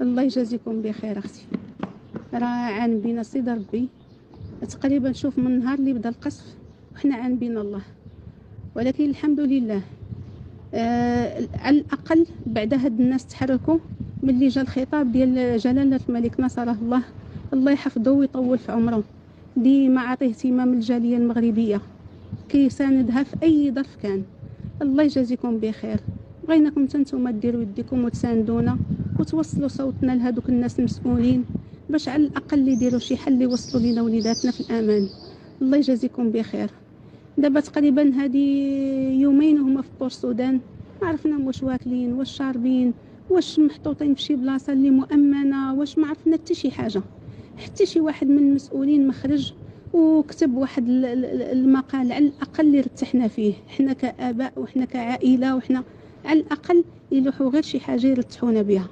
الله يجازيكم بخير اختي. راه عان بينا سيدي ربي تقريبا، شوف من نهار اللي بدا القصف وحنا عان بينا الله، ولكن الحمد لله على الاقل بعد هاد الناس تحركوا ملي جا الخطاب ديال جلاله الملك نصره الله، الله يحفظه ويطول في عمره، ديما عطيه اهتمام الجاليه المغربيه كيساندها في اي ظرف كان. الله يجازيكم بخير. بغيناكم نتوما ديروا يديكم وتساندونا وتوصلوا صوتنا لهذوك الناس المسؤولين، باش على الاقل يديروا شي حل يوصلوا لينا وليداتنا في الامان. الله يجازيكم بخير. دابا تقريبا هذه يومين وهما في بور السودان، ما عرفنا واش واكلين واش شاربين واش محطوطين في شي بلاصه اللي مؤمنه، واش ما عرفنا حتى شي حاجه. حتى شي واحد من المسؤولين مخرج وكتب واحد المقال على الاقل اللي ارتحنا فيه حنا كاباء وحنا كعائله، وحنا على الاقل يلوحوا غير شي حاجه يرتحونا بها.